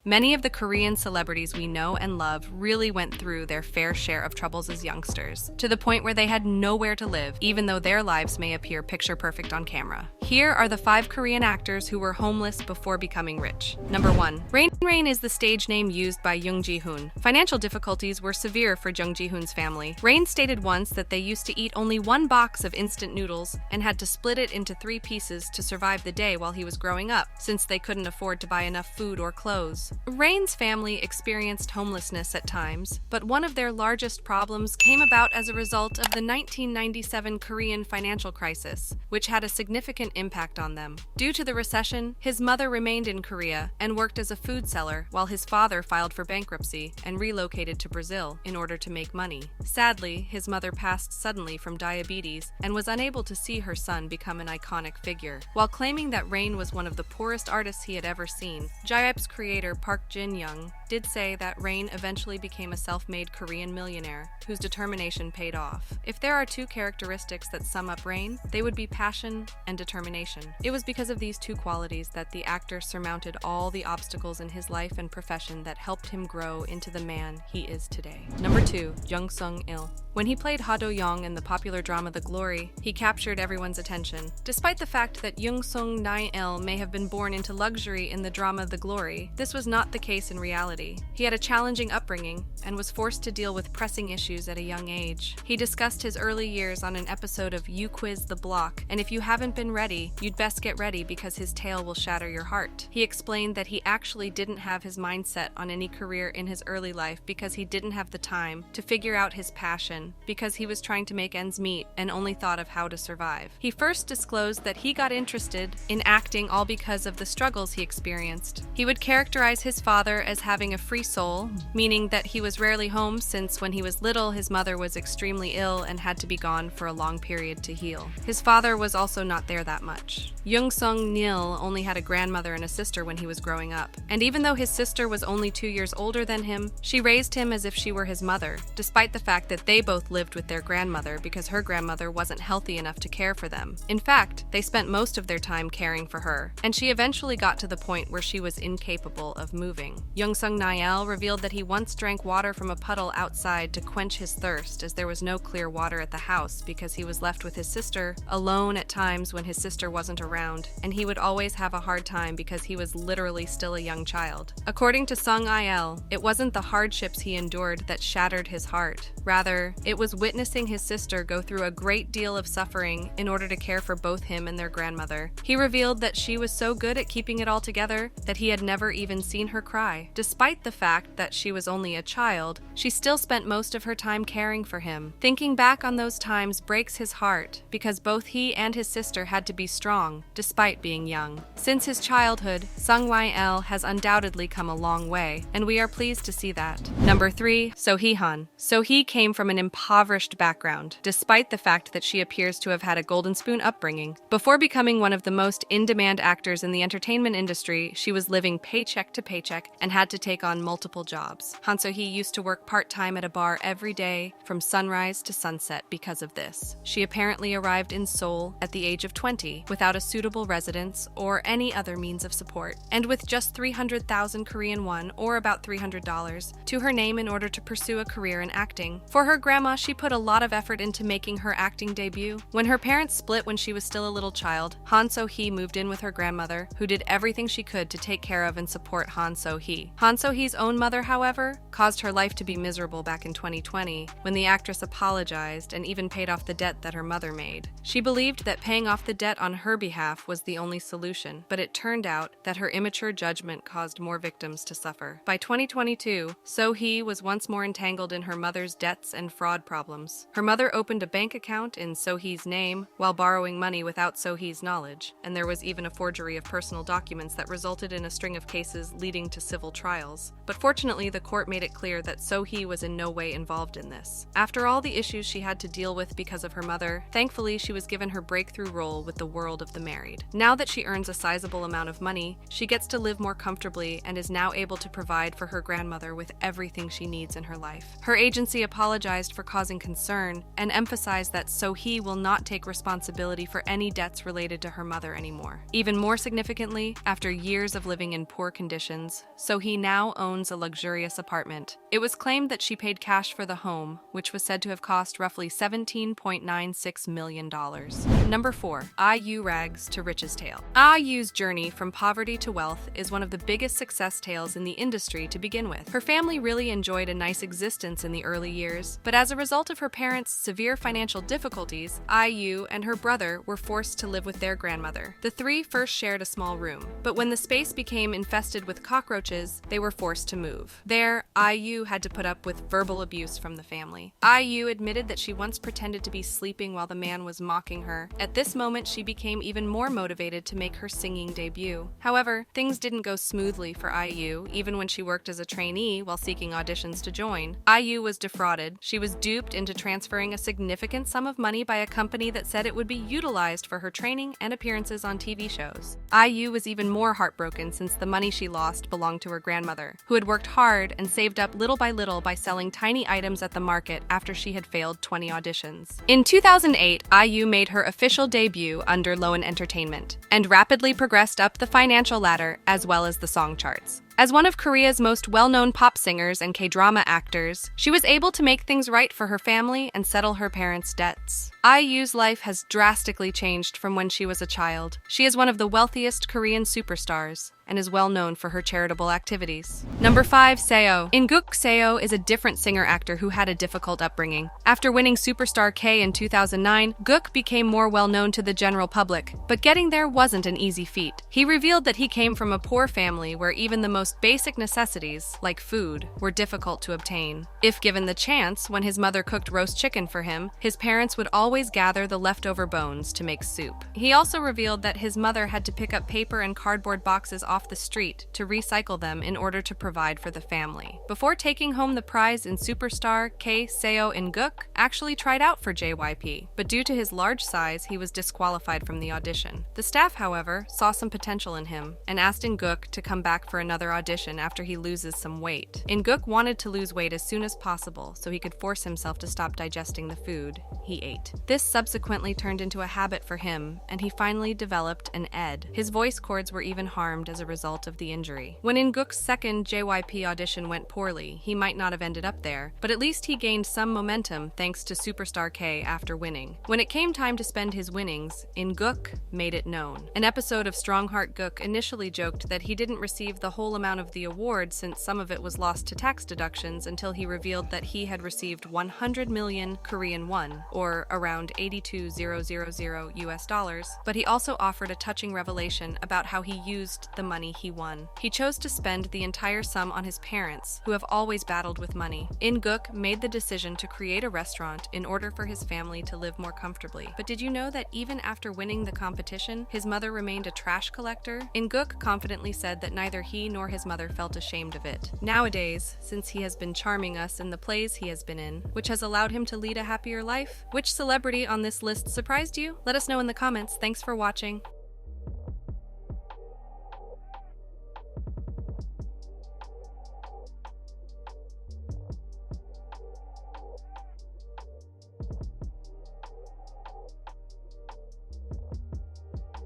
Many of the Korean celebrities we know and love really went through their fair share of troubles as youngsters, to the point where they had nowhere to live, even though their lives may appear picture perfect on camera. Here are the 5 Korean actors who were homeless before becoming rich. Number 1. Rain is the stage name used by Jung Ji-hoon. Financial difficulties were severe for Jung Ji-hoon's family. Rain stated once that they used to eat only 1 box of instant noodles and had to split it into 3 pieces to survive the day while he was growing up, since they couldn't afford to buy enough food or clothes. Rain's family experienced homelessness at times, but one of their largest problems came about as a result of the 1997 Korean financial crisis, which had a significant impact on them. Due to the recession, his mother remained in Korea and worked as a food seller, while his father filed for bankruptcy and relocated to Brazil in order to make money. Sadly, his mother passed suddenly from diabetes and was unable to see her son become an iconic figure. While claiming that Rain was one of the poorest artists he had ever seen, J-YP's creator Park Jin-young did say that Rain eventually became a self-made Korean millionaire whose determination paid off. If there are 2 characteristics that sum up Rain, they would be passion and determination. It was because of these 2 qualities that the actor surmounted all the obstacles in his life and profession that helped him grow into the man he is today. Number 2. Jung Sung Il. When he played Ha Do-young in the popular drama The Glory, he captured everyone's attention. Despite the fact that Jung Sung Il may have been born into luxury in the drama The Glory, this was not the case in reality. He had a challenging upbringing and was forced to deal with pressing issues at a young age. He discussed his early years on an episode of You Quiz the Block, and if you haven't been ready, you'd best get ready because his tale will shatter your heart. He explained that he actually didn't have his mindset on any career in his early life because he didn't have the time to figure out his passion, because he was trying to make ends meet and only thought of how to survive. He first disclosed that he got interested in acting all because of the struggles he experienced. He would characterize his father as having a free soul, meaning that he was rarely home since when he was little his mother was extremely ill and had to be gone for a long period to heal. His father was also not there that much. Jung Sung Il only had a grandmother and a sister when he was growing up, and even though his sister was only 2 years older than him, she raised him as if she were his mother, despite the fact that they both lived with their grandmother because her grandmother wasn't healthy enough to care for them. In fact, they spent most of their time caring for her, and she eventually got to the point where she was incapable of moving. Jung Sung Il revealed that he once drank water from a puddle outside to quench his thirst, as there was no clear water at the house because he was left with his sister, alone at times when his sister wasn't around, and he would always have a hard time because he was literally still a young child. According to Sung Il, it wasn't the hardships he endured that shattered his heart. Rather, it was witnessing his sister go through a great deal of suffering in order to care for both him and their grandmother. He revealed that she was so good at keeping it all together that he had never even seen her cry. Despite the fact that she was only a child, she still spent most of her time caring for him. Thinking back on those times breaks his heart because both he and his sister had to be strong, despite being young. Since his childhood, Sung Il has undoubtedly come a long way, and we are pleased to see that. Number 3. So Hee. So Hee came from an impoverished background, despite the fact that she appears to have had a golden spoon upbringing. Before becoming one of the most in-demand actors in the entertainment industry, she was living paycheck to paycheck and had to take on multiple jobs. So Hee used to work part-time at a bar every day from sunrise to sunset because of this. She apparently arrived in Seoul at the age of 20 without a suitable residence or any other means of support, and with just 300,000 Korean won, or about $300, to her name in order to pursue a career in acting. For her grandma, she put a lot of effort into making her acting debut. When her parents split when she was still a little child, So Hee moved in with her grandmother, who did everything she could to take care of and support So Hee. So Hee's own mother, however, caused her life to be miserable back in 2020 when the actress apologized and even paid off the debt that her mother made. She believed that paying off the debt on her behalf was the only solution, but it turned out that her immature judgment caused more victims to suffer. By 2022, So Hee was once more entangled in her mother's debts and fraud problems. Her mother opened a bank account in So Hee's name while borrowing money without So Hee's knowledge, and there was even a forgery of personal documents that resulted in a string of cases leading to civil trials. But fortunately, the court made it clear that So Hee was in no way involved in this. After all the issues she had to deal with because of her mother, thankfully she was given her breakthrough role with the world of the married. Now that she earns a sizable amount of money, she gets to live more comfortably and is now able to provide for her grandmother with everything she needs in her life. Her agency apologized for causing concern and emphasized that So Hee will not take responsibility for any debts related to her mother anymore. Even more significantly, after years of living in poor conditions, auditions, So Hee now owns a luxurious apartment. It was claimed that she paid cash for the home, which was said to have cost roughly $17.96 million. Number 4. IU rags to riches tale. IU's journey from poverty to wealth is one of the biggest success tales in the industry to begin with. Her family really enjoyed a nice existence in the early years, but as a result of her parents' severe financial difficulties, IU and her brother were forced to live with their grandmother. The three first shared a small room, but when the space became infested with cockroaches, they were forced to move. There, IU had to put up with verbal abuse from the family. IU admitted that she once pretended to be sleeping while the man was mocking her. At this moment, she became even more motivated to make her singing debut. However, things didn't go smoothly for IU, even when she worked as a trainee while seeking auditions to join. IU was defrauded. She was duped into transferring a significant sum of money by a company that said it would be utilized for her training and appearances on TV shows. IU was even more heartbroken since the money she lost belonged to her grandmother, who had worked hard and saved up little by little by selling tiny items at the market after she had failed 20 auditions. In 2008, IU made her official debut under Loan Entertainment and rapidly progressed up the financial ladder as well as the song charts. As one of Korea's most well-known pop singers and K-drama actors, she was able to make things right for her family and settle her parents' debts. IU's life has drastically changed from when she was a child. She is one of the wealthiest Korean superstars and is well known for her charitable activities. Number 5. Seo In Guk. Seo is a different singer-actor who had a difficult upbringing. After winning Superstar K in 2009, Guk became more well-known to the general public, but getting there wasn't an easy feat. He revealed that he came from a poor family where even the most basic necessities, like food, were difficult to obtain. If given the chance, when his mother cooked roast chicken for him, his parents would always gather the leftover bones to make soup. He also revealed that his mother had to pick up paper and cardboard boxes off the street to recycle them in order to provide for the family. Before taking home the prize in Superstar K, Seo In Guk actually tried out for JYP, but due to his large size, he was disqualified from the audition. The staff, however, saw some potential in him and asked In Guk to come back for another audition after he loses some weight. In Guk wanted to lose weight as soon as possible so he could force himself to stop digesting the food he ate. This subsequently turned into a habit for him, and he finally developed an ED. His voice cords were even harmed as a result of the injury. When In Guk's second JYP audition went poorly, he might not have ended up there, but at least he gained some momentum thanks to Superstar K after winning. When it came time to spend his winnings, In Guk made it known. An episode of Strongheart Guk initially joked that he didn't receive the whole amount of the award since some of it was lost to tax deductions until he revealed that he had received 100 million Korean won, or around 82,000 US dollars, but he also offered a touching revelation about how he used the money he won. He chose to spend the entire sum on his parents, who have always battled with money. In Guk made the decision to create a restaurant in order for his family to live more comfortably. But did you know that even after winning the competition, his mother remained a trash collector? In Guk confidently said that neither he nor his mother felt ashamed of it. Nowadays, since he has been charming us in the plays he has been in, which has allowed him to lead a happier life, which celebrity on this list surprised you? Let us know in the comments. Thanks for watching.